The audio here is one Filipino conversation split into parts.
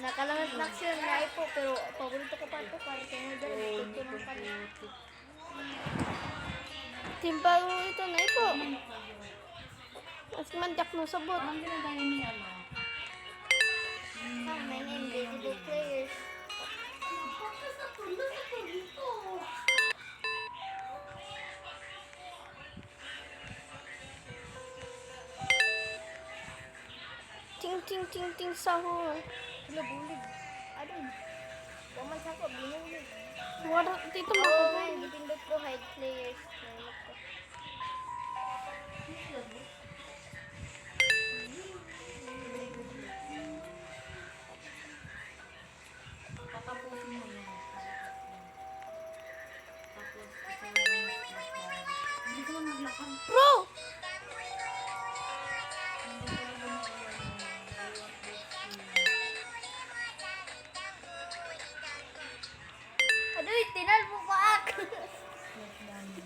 Nakalanak siya na ipo, pero paborito ko pa ito para sa mga dala. Ito ng kanila. Timbang ito na ipo. Mas mandak no sabot. Ang ginagaya niya, ano? May invisible players. Ting ting ting ting sahur. Wala bulig. Adon. Waman sa ko binulig. Wala dito mo ko ba gipindot ko hide players. Tatapusin mo yan. Tapos, isa mo yung hindi ko lang naglakad. Bro! Hindi ko lang Adoy, tinalbo pa ako.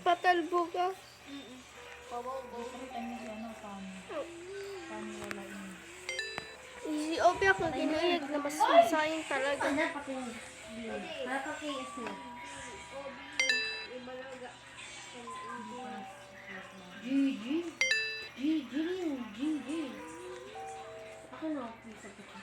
Patalbo ka. Pabaw-baw. Pakita niya siya, ano, paano wala yun. Si Obi ako ginayag na mas masayang talaga. Nakakakiyas niya. Gigi. Ako na ako sa pito.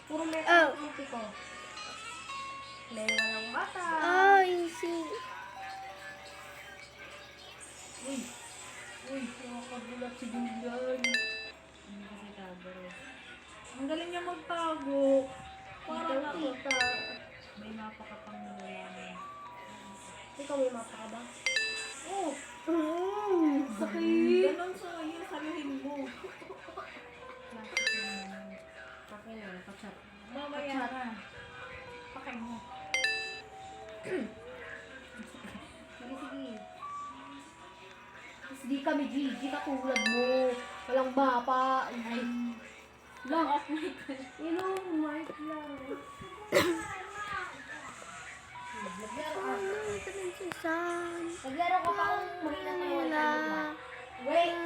Puro may kamuti ko. May walang bata. Ay, si... Uy, nakakagulat si Julian. Hindi kasi tago. Ang galing niya magtago. Parang nakita. May mapa ka pang nalalaman. Ikaw may mapa ka ba? Oh! Sakit! Ganon sa yung saluhin mo. Plastic naman. Pakay mo, pachat. Mamaya na. Pakay mo. Sige. Hindi kami Gigi katulad mo. Walang mapa. Ay. Lang. You know, mic lang. Naglaro ko pa kung mahina na wala. Wait.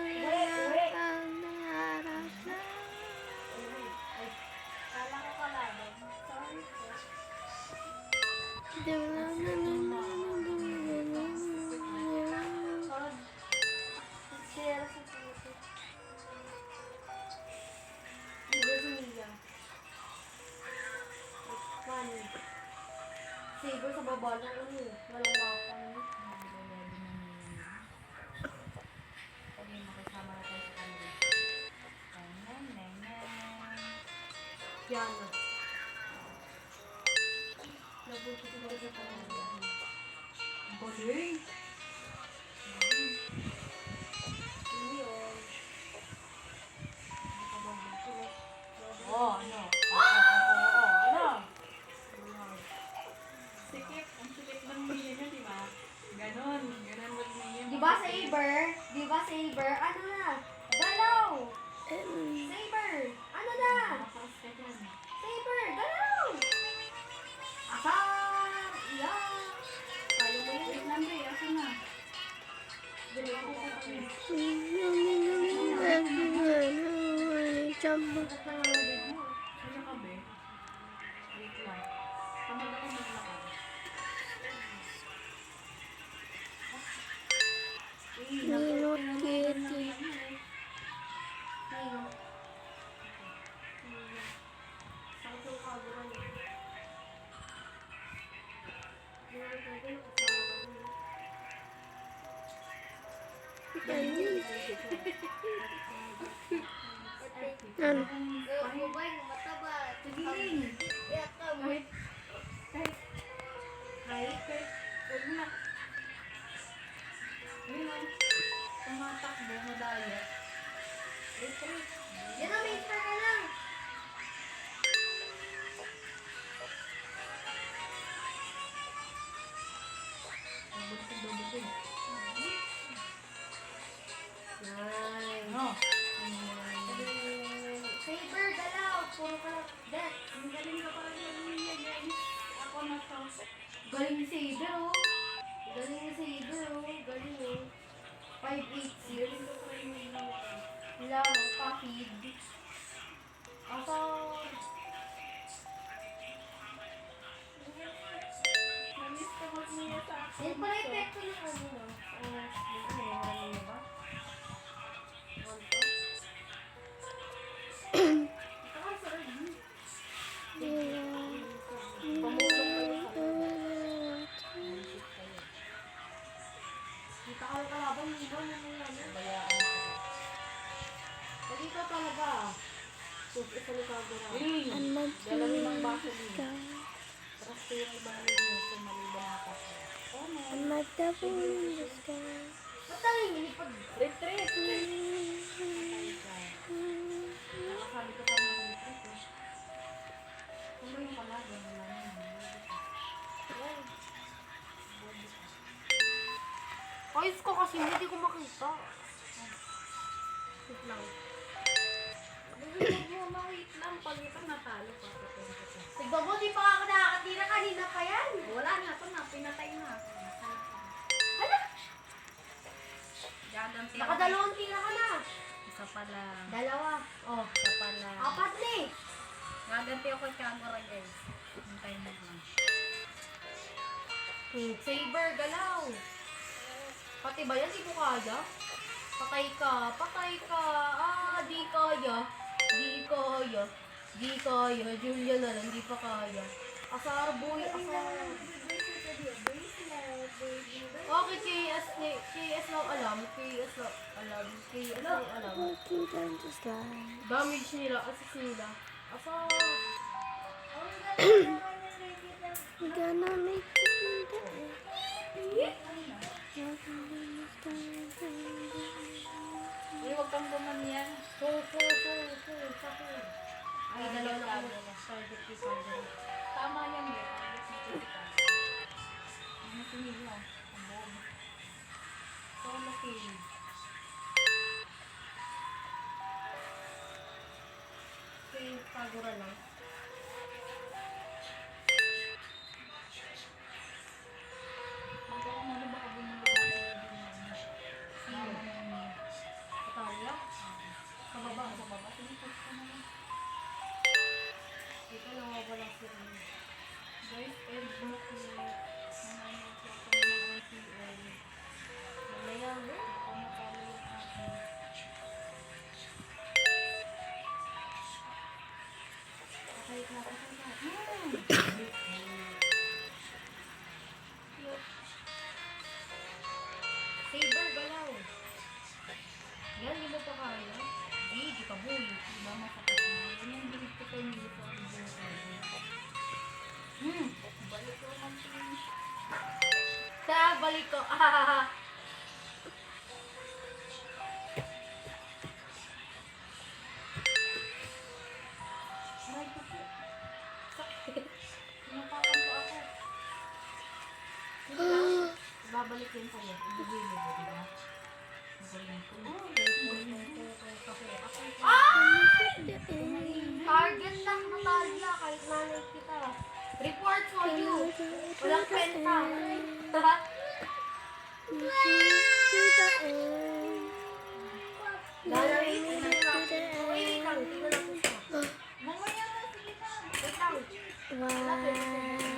Kala ko kalaban. Sorry. Share sa puso. Funny. Saber sa baba ng ano. Walang makakang. Pag may makasama na tayo sa kanila. Yana. Nabuti ko sa kanila. Galing! Hindi oh. Oh, ano? Ano? Sikip. Ang sikip ng Mia niya, di ba? Ganon mo Mia. Di ba Saber? Ano na? Galaw! Saber! Ano na? Makakas ka dyan. Saber! Galaw! Asar! Iyak! Kaya mo yun? Wait lang, Bri. Asan na? Kaya ka, Be? Wait lang. Tamad ako maglakad. Ninot Kitty. Ano? Sigiling. Kahit, huwag mo na. Yun o. Tumatakbo, madaya. Yan na, may ka lang. Babusog. 580. Wala, kapid. Ako, namiss ka mag-niya sa akin. Yan pala epekto ng ano, no? Kita ka kalabang nila na bayaan ko. Pag ikaw talaga, isa ni Kagura. Dala mo ng baso din. Tapos ko yung ibang linya sa maliban na kasi. Oh, no. Ba't ang hinilipad? Retreat! Nakasabi ko pa ng retreat eh. Kung ba yung palaga, wala naman. Ayos ko kasi hindi ko makita. Wait lang. Huwag mo makita lang. Pag ito natalo pa. Tignan mo, di pa ako nakakatira kanina pa yan. Wala na. Ito na. Pinatay na. Hala, Gaganti ako. nakadalawang tira ka na. Isa pa lang. Dalawa. Oh, Isa pa lang. apat na eh. Gaganti ako kay Kagura guys. Hintay mo lang. Saber, galaw. Pati ba yan? Di ko kaya? Patay ka. Patay ka. Ah, di kaya. Di kaya. Di kaya. Julia na lang. Di pa kaya. Asar, boy. Asar. Okay, KS lang alam. KS lang alam. KS lang alam. Damage nila. Assist nila. Asar. Gonna make Uy, huwag kang gumanyan. Ay, dalawa na ako. Target kay Kagura. Tama yan eh. Ano sinila? Ang buong. Solo kill. Kay Kagura lang. Magkakaroon na baka bumulong Italia? sa baba. Sige, push ka naman. Ito nawawala sila. Guys, Facebook nanay ko sa mga RTL. Mamaya mo. Baka matalo yung akin. Patay ka. Saber, galaw. Yan, di mo pa kaya? Di ka boy. Diba masakit na? Yan yung bilip ko kay Milo sa ang buong balik ko naman please. Sa balik ko. Aray ko po. Pinapakan ko ako. Hindi lang. Babalik yun sa'yo. Ibigay mo ba, diba? Magaling ko. Target lang Natalia kahit nanay kita. Report for you. Walang kwenta. Lalaki mo na lang. Wait lang. Tingnan ako siya. Mamaya na, sige na. Wait lang. Wow.